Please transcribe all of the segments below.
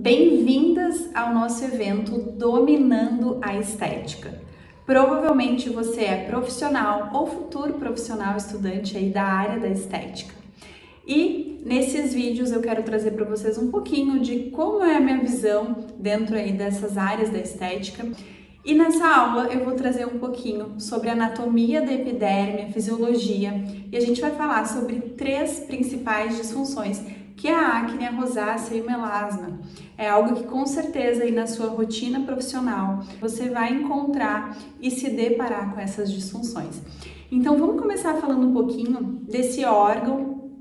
Bem-vindas ao nosso evento Dominando a Estética. Provavelmente você é profissional ou futuro profissional estudante aí da área da estética. E nesses vídeos eu quero trazer para vocês um pouquinho de como é a minha visão dentro aí dessas áreas da estética. E nessa aula eu vou trazer um pouquinho sobre a anatomia da epiderme, a fisiologia, e a gente vai falar sobre 3 principais disfunções, que é a acne, a rosácea e o melasma. É algo que com certeza aí na sua rotina profissional você vai encontrar e se deparar com essas disfunções. Então vamos começar falando um pouquinho desse órgão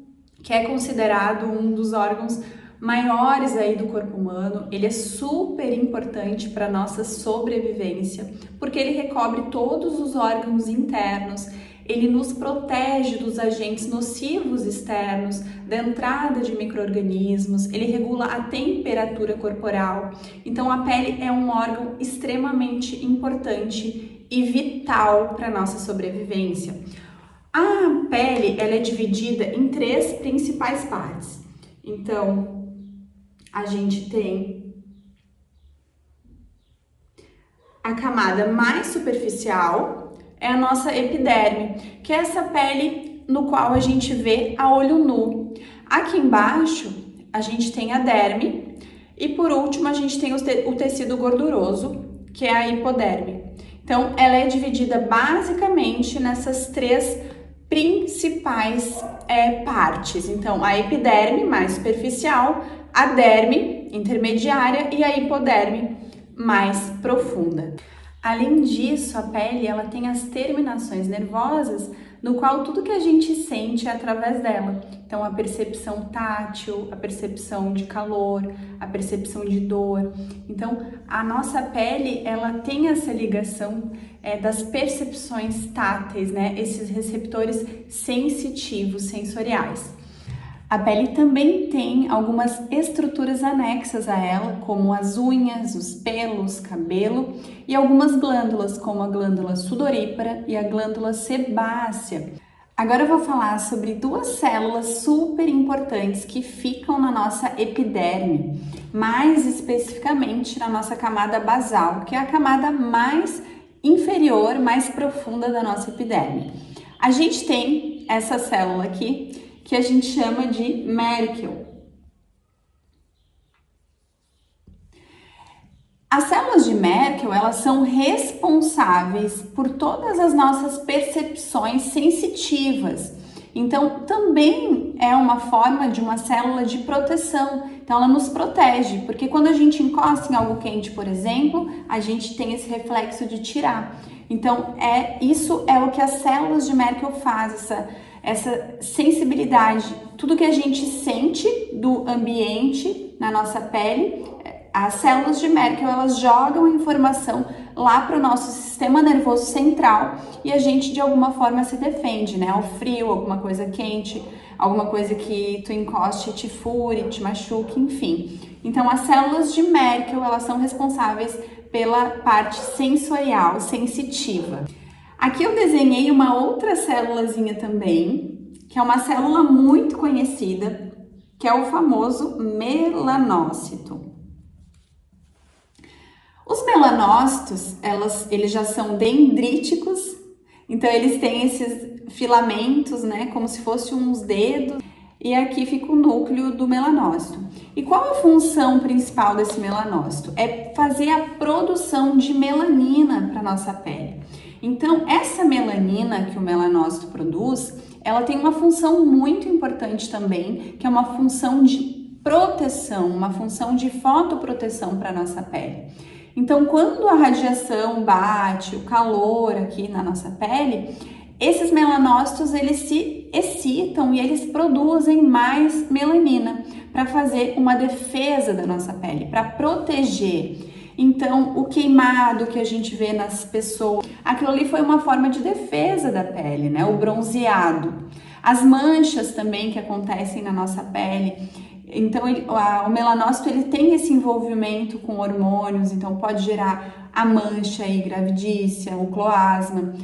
que é considerado um dos órgãos maiores aí do corpo humano. Ele é super importante para nossa sobrevivência, porque ele recobre todos os órgãos internos. Ele nos protege dos agentes nocivos externos, da entrada de micro-organismos, ele regula a temperatura corporal. Então a pele é um órgão extremamente importante e vital para a nossa sobrevivência. A pele ela é dividida em 3 principais partes. Então, a gente tem a camada mais superficial, é a nossa epiderme, que é essa pele no qual a gente vê a olho nu. Aqui embaixo, a gente tem a derme e por último a gente tem o tecido gorduroso, que é a hipoderme. Então, ela é dividida basicamente nessas 3 principais partes. Então, a epiderme mais superficial, a derme intermediária e a hipoderme mais profunda. Além disso, a pele ela tem as terminações nervosas, no qual tudo que a gente sente é através dela. Então, a percepção tátil, a percepção de calor, a percepção de dor. Então, a nossa pele ela tem essa ligação das percepções táteis, né? Esses receptores sensitivos, sensoriais. A pele também tem algumas estruturas anexas a ela, como as unhas, os pelos, cabelo e algumas glândulas, como a glândula sudorípara e a glândula sebácea. Agora eu vou falar sobre 2 células super importantes que ficam na nossa epiderme, mais especificamente na nossa camada basal, que é a camada mais inferior, mais profunda da nossa epiderme. A gente tem essa célula aqui, que a gente chama de Merkel. As células de Merkel, elas são responsáveis por todas as nossas percepções sensitivas. Então, também é uma forma de uma célula de proteção. Então, ela nos protege, porque quando a gente encosta em algo quente, por exemplo, a gente tem esse reflexo de tirar. Então, isso é o que as células de Merkel fazem, essa sensibilidade. Tudo que a gente sente do ambiente na nossa pele, as células de Merkel, elas jogam a informação lá para o nosso sistema nervoso central e a gente de alguma forma se defende, né? O frio, alguma coisa quente, alguma coisa que tu encoste, te fure, te machuque, enfim. Então, as células de Merkel, elas são responsáveis pela parte sensorial, sensitiva. Aqui eu desenhei uma outra célulazinha também, que é uma célula muito conhecida, que é o famoso melanócito. Os melanócitos, eles já são dendríticos, então eles têm esses filamentos, né, como se fossem uns dedos, e aqui fica o núcleo do melanócito. E qual a função principal desse melanócito? É fazer a produção de melanina para nossa pele. Então, essa melanina que o melanócito produz, ela tem uma função muito importante também, que é uma função de proteção, uma função de fotoproteção para nossa pele. Então, quando a radiação bate, o calor aqui na nossa pele, esses melanócitos eles se excitam e eles produzem mais melanina para fazer uma defesa da nossa pele, para proteger. Então, o queimado que a gente vê nas pessoas, aquilo ali foi uma forma de defesa da pele, né? O bronzeado. As manchas também que acontecem na nossa pele. Então, o melanócito ele tem esse envolvimento com hormônios, então pode gerar a mancha aí, gravidícia, o cloasma.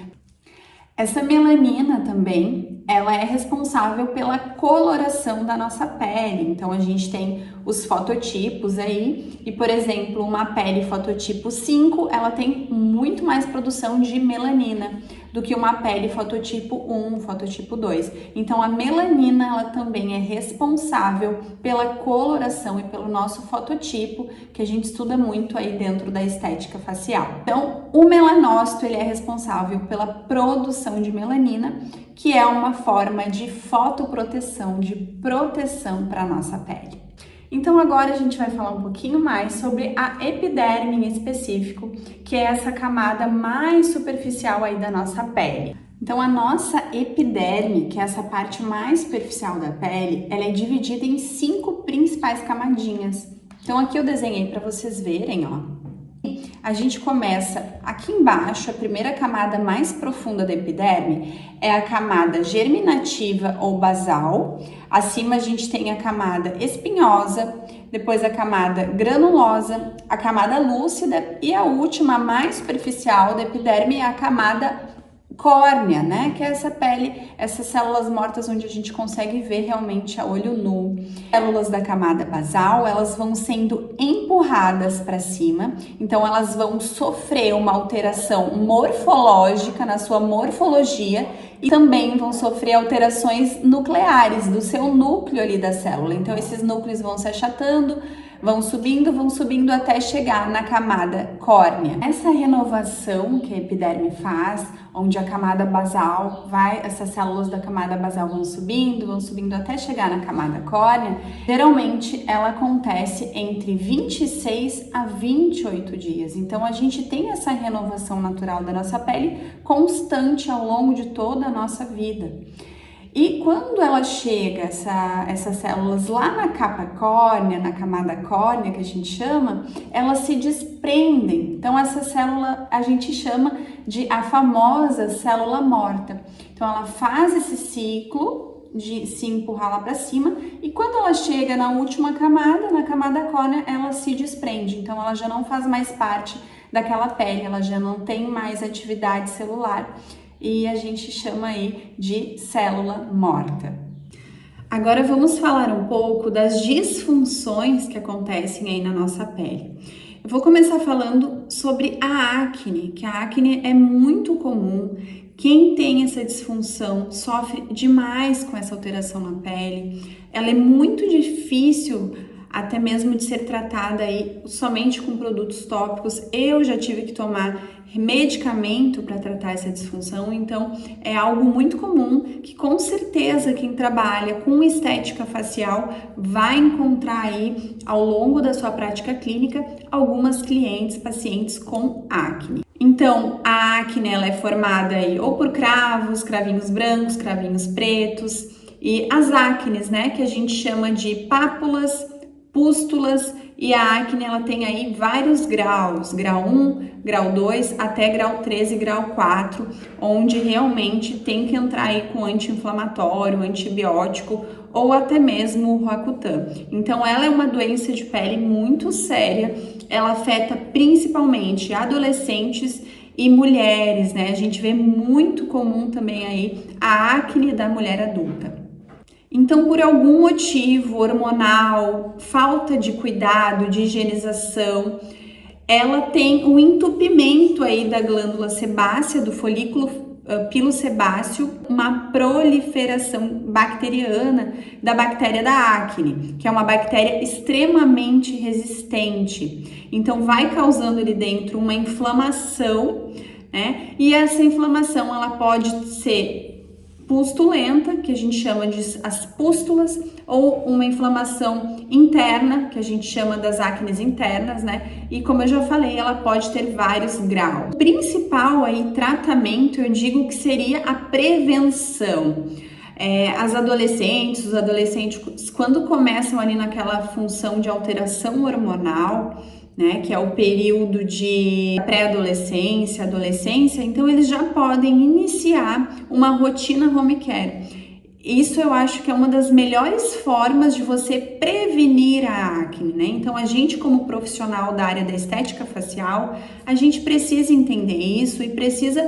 Essa melanina também, ela é responsável pela coloração da nossa pele. Então, a gente tem os fototipos aí. E, por exemplo, uma pele fototipo 5, ela tem muito mais produção de melanina do que uma pele fototipo 1, fototipo 2. Então, a melanina, ela também é responsável pela coloração e pelo nosso fototipo, que a gente estuda muito aí dentro da estética facial. Então, o melanócito, ele é responsável pela produção de melanina, que é uma forma de fotoproteção, de proteção para a nossa pele. Então agora a gente vai falar um pouquinho mais sobre a epiderme em específico, que é essa camada mais superficial aí da nossa pele. Então a nossa epiderme, que é essa parte mais superficial da pele, ela é dividida em 5 principais camadinhas. Então aqui eu desenhei para vocês verem, ó. A gente começa aqui embaixo, a primeira camada mais profunda da epiderme é a camada germinativa ou basal. Acima a gente tem a camada espinhosa, depois a camada granulosa, a camada lúcida e a última, mais superficial da epiderme é a camada córnea, né? Que é essa pele, essas células mortas onde a gente consegue ver realmente a olho nu. Células da camada basal, elas vão sendo empurradas para cima, então elas vão sofrer uma alteração morfológica na sua morfologia e também vão sofrer alterações nucleares do seu núcleo ali da célula. Então esses núcleos vão se achatando, vão subindo até chegar na camada córnea. Essa renovação que a epiderme faz, onde a camada basal essas células da camada basal vão subindo até chegar na camada córnea, geralmente ela acontece entre 26 a 28 dias. Então a gente tem essa renovação natural da nossa pele constante ao longo de toda a nossa vida. E quando ela chega, essas células lá na capa córnea, na camada córnea que a gente chama, elas se desprendem. Então essa célula a gente chama de a famosa célula morta. Então ela faz esse ciclo de se empurrar lá para cima e quando ela chega na última camada, na camada córnea, ela se desprende. Então ela já não faz mais parte daquela pele, ela já não tem mais atividade celular. E a gente chama aí de célula morta. Agora vamos falar um pouco das disfunções que acontecem aí na nossa pele. Eu vou começar falando sobre a acne, que a acne é muito comum. Quem tem essa disfunção sofre demais com essa alteração na pele. Ela é muito difícil até mesmo de ser tratada aí somente com produtos tópicos. Eu já tive que tomar medicamento para tratar essa disfunção, então é algo muito comum que com certeza quem trabalha com estética facial vai encontrar aí ao longo da sua prática clínica algumas clientes, pacientes com acne. Então, a acne ela é formada aí ou por cravos, cravinhos brancos, cravinhos pretos e as acnes, né, que a gente chama de pápulas, pústulas, e a acne ela tem aí vários graus, grau 1, grau 2, até grau 3 e grau 4, onde realmente tem que entrar aí com anti-inflamatório, antibiótico ou até mesmo o Roacutan. Então ela é uma doença de pele muito séria, ela afeta principalmente adolescentes e mulheres, né? A gente vê muito comum também aí a acne da mulher adulta. Então, por algum motivo hormonal, falta de cuidado, de higienização, ela tem um entupimento aí da glândula sebácea, do folículo pilosebáceo, uma proliferação bacteriana da bactéria da acne, que é uma bactéria extremamente resistente. Então, vai causando ali dentro uma inflamação, né? E essa inflamação, ela pode ser pustulenta, que a gente chama de as pústulas, ou uma inflamação interna, que a gente chama das acnes internas, né? E como eu já falei, ela pode ter vários graus. O principal aí tratamento, eu digo que seria a prevenção. Os adolescentes, quando começam ali naquela função de alteração hormonal, né, que é o período de pré-adolescência, adolescência, então eles já podem iniciar uma rotina home care. Isso eu acho que é uma das melhores formas de você prevenir a acne, né? Então a gente, como profissional da área da estética facial, a gente precisa entender isso e precisa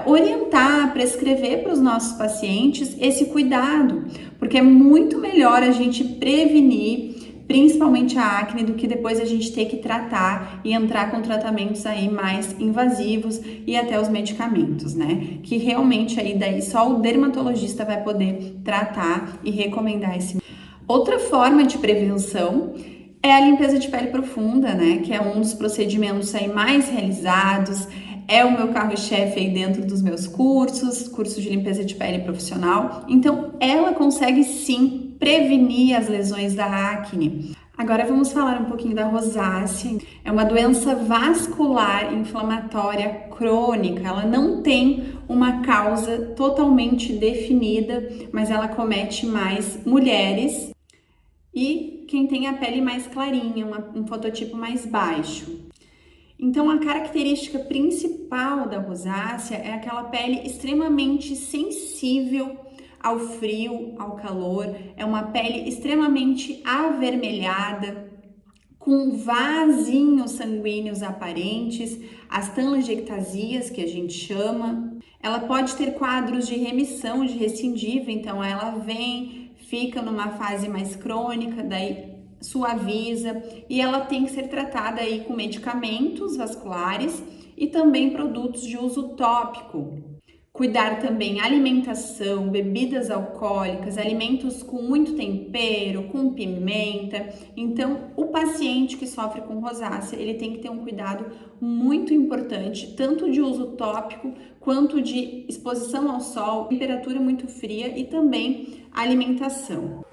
orientar, prescrever para os nossos pacientes esse cuidado, porque é muito melhor a gente prevenir principalmente a acne, do que depois a gente ter que tratar e entrar com tratamentos aí mais invasivos e até os medicamentos, né? Que realmente aí daí só o dermatologista vai poder tratar e recomendar esse. Outra forma de prevenção é a limpeza de pele profunda, né? Que é um dos procedimentos aí mais realizados. É o meu carro-chefe aí dentro dos meus cursos de limpeza de pele profissional. Então, ela consegue sim prevenir as lesões da acne. Agora vamos falar um pouquinho da rosácea. É uma doença vascular inflamatória crônica. Ela não tem uma causa totalmente definida, mas ela comete mais mulheres e quem tem a pele mais clarinha, um fototipo mais baixo. Então, a característica principal da rosácea é aquela pele extremamente sensível ao frio, ao calor, é uma pele extremamente avermelhada, com vasinhos sanguíneos aparentes, as telangiectasias, que a gente chama. Ela pode ter quadros de remissão, de recidiva, então ela vem, fica numa fase mais crônica, daí suaviza, e ela tem que ser tratada aí com medicamentos vasculares e também produtos de uso tópico. Cuidar também alimentação, bebidas alcoólicas, alimentos com muito tempero, com pimenta. Então, o paciente que sofre com rosácea, ele tem que ter um cuidado muito importante, tanto de uso tópico quanto de exposição ao sol, temperatura muito fria e também alimentação.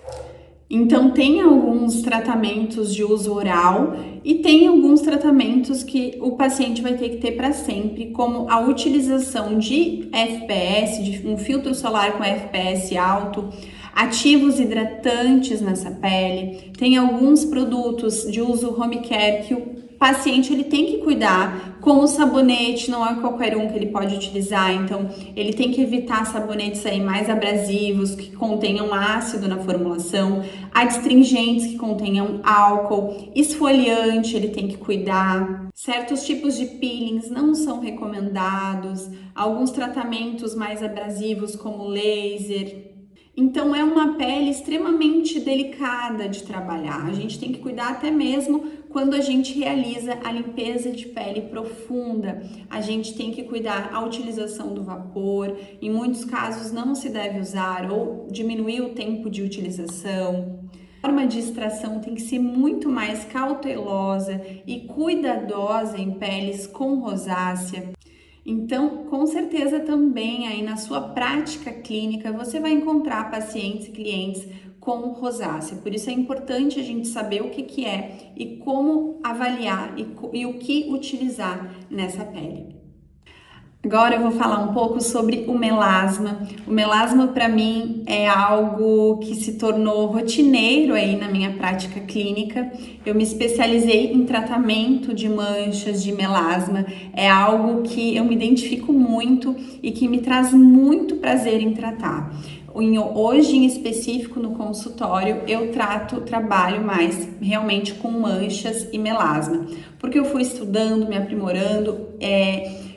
Então, tem alguns tratamentos de uso oral e tem alguns tratamentos que o paciente vai ter que ter para sempre, como a utilização de FPS, de um filtro solar com FPS alto, ativos hidratantes nessa pele. Tem alguns produtos de uso home care que o paciente ele tem que cuidar, como o sabonete, não é qualquer um que ele pode utilizar, então ele tem que evitar sabonetes aí mais abrasivos, que contenham ácido na formulação, adstringentes que contenham álcool, esfoliante ele tem que cuidar, certos tipos de peelings não são recomendados, alguns tratamentos mais abrasivos como laser. Então é uma pele extremamente delicada de trabalhar, a gente tem que cuidar até mesmo quando a gente realiza a limpeza de pele profunda, a gente tem que cuidar a utilização do vapor, em muitos casos não se deve usar ou diminuir o tempo de utilização. A forma de extração tem que ser muito mais cautelosa e cuidadosa em peles com rosácea. Então, com certeza também aí na sua prática clínica você vai encontrar pacientes e clientes com rosácea. Por isso é importante a gente saber o que é e como avaliar e o que utilizar nessa pele. Agora eu vou falar um pouco sobre o melasma. O melasma para mim é algo que se tornou rotineiro aí na minha prática clínica. Eu me especializei em tratamento de manchas de melasma. É algo que eu me identifico muito e que me traz muito prazer em tratar. Hoje em específico no consultório eu trabalho mais realmente com manchas e melasma, porque eu fui estudando, me aprimorando,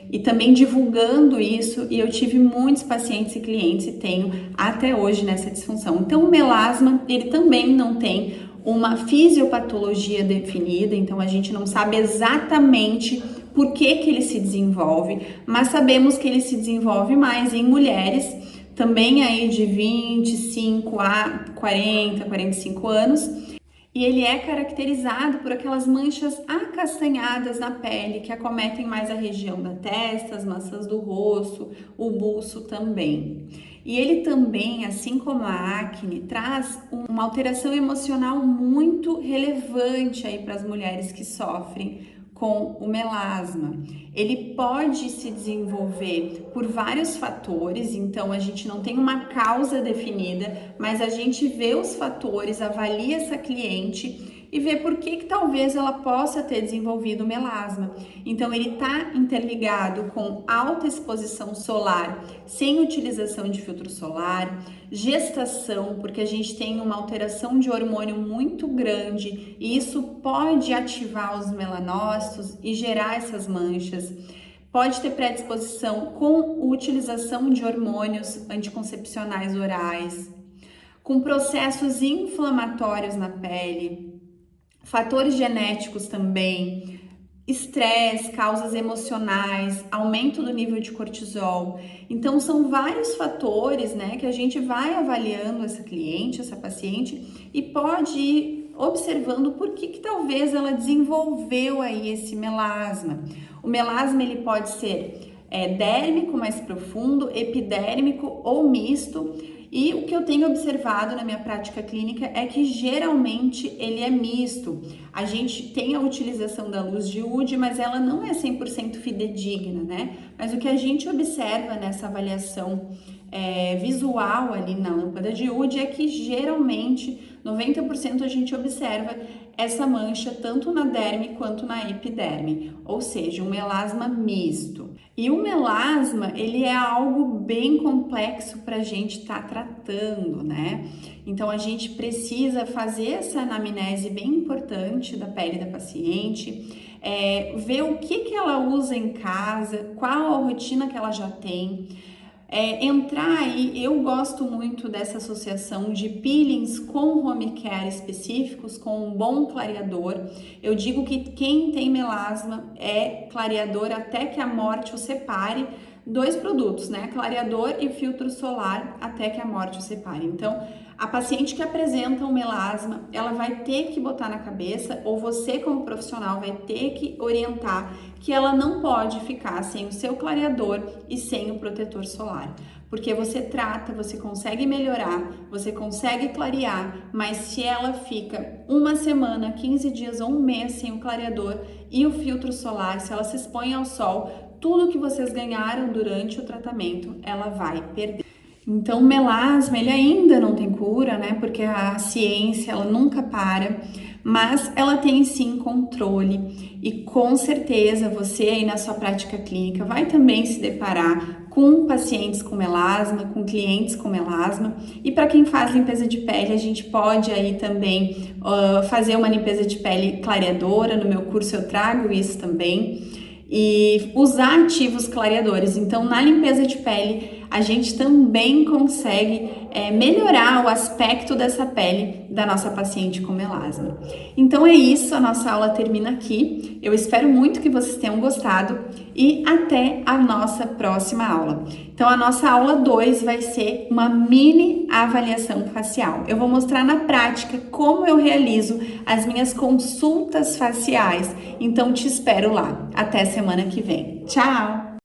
e também divulgando isso, e eu tive muitos pacientes e clientes e tenho até hoje nessa disfunção. Então o melasma, ele também não tem uma fisiopatologia definida, então a gente não sabe exatamente por que ele se desenvolve, mas sabemos que ele se desenvolve mais em mulheres, também aí de 25 a 40, 45 anos, e ele é caracterizado por aquelas manchas acastanhadas na pele que acometem mais a região da testa, as maçãs do rosto, o buço também. E ele também, assim como a acne, traz uma alteração emocional muito relevante aí para as mulheres que sofrem com o melasma. Ele pode se desenvolver por vários fatores, então a gente não tem uma causa definida, mas a gente vê os fatores, avalia essa cliente e ver por que talvez ela possa ter desenvolvido melasma. Então ele está interligado com alta exposição solar, sem utilização de filtro solar, gestação, porque a gente tem uma alteração de hormônio muito grande e isso pode ativar os melanócitos e gerar essas manchas. Pode ter predisposição com utilização de hormônios anticoncepcionais orais, com processos inflamatórios na pele, fatores genéticos também, estresse, causas emocionais, aumento do nível de cortisol. Então, são vários fatores, né, que a gente vai avaliando essa cliente, essa paciente, e pode ir observando por que talvez ela desenvolveu aí esse melasma. O melasma, ele pode ser dérmico mais profundo, epidérmico ou misto. E o que eu tenho observado na minha prática clínica é que geralmente ele é misto. A gente tem a utilização da luz de UD, mas ela não é 100% fidedigna, né? Mas o que a gente observa nessa avaliação visual ali na lâmpada de UD é que geralmente 90% a gente observa essa mancha tanto na derme quanto na epiderme, ou seja, um melasma misto. E o melasma, ele é algo bem complexo para a gente estar tratando, né? Então, a gente precisa fazer essa anamnese bem importante da pele da paciente, ver o que ela usa em casa, qual a rotina que ela já tem. Entrar aí, eu gosto muito dessa associação de peelings com home care específicos, com um bom clareador. Eu digo que quem tem melasma é clareador até que a morte o separe. Dois produtos, né? Clareador e filtro solar até que a morte o separe. Então, a paciente que apresenta um melasma, ela vai ter que botar na cabeça, ou você como profissional vai ter que orientar que ela não pode ficar sem o seu clareador e sem o protetor solar. Porque você trata, você consegue melhorar, você consegue clarear, mas se ela fica uma semana, 15 dias ou um mês sem o clareador e o filtro solar, se ela se expõe ao sol, tudo que vocês ganharam durante o tratamento, ela vai perder. Então, o melasma, ele ainda não tem cura, né? Porque a ciência, ela nunca para, mas ela tem sim controle. E com certeza você aí na sua prática clínica vai também se deparar com pacientes com melasma, com clientes com melasma. E para quem faz limpeza de pele, a gente pode aí também fazer uma limpeza de pele clareadora. No meu curso eu trago isso também. E usar ativos clareadores. Então, na limpeza de pele, a gente também consegue melhorar o aspecto dessa pele da nossa paciente com melasma. Então é isso, a nossa aula termina aqui. Eu espero muito que vocês tenham gostado e até a nossa próxima aula. Então a nossa aula 2 vai ser uma mini avaliação facial. Eu vou mostrar na prática como eu realizo as minhas consultas faciais. Então te espero lá. Até semana que vem. Tchau!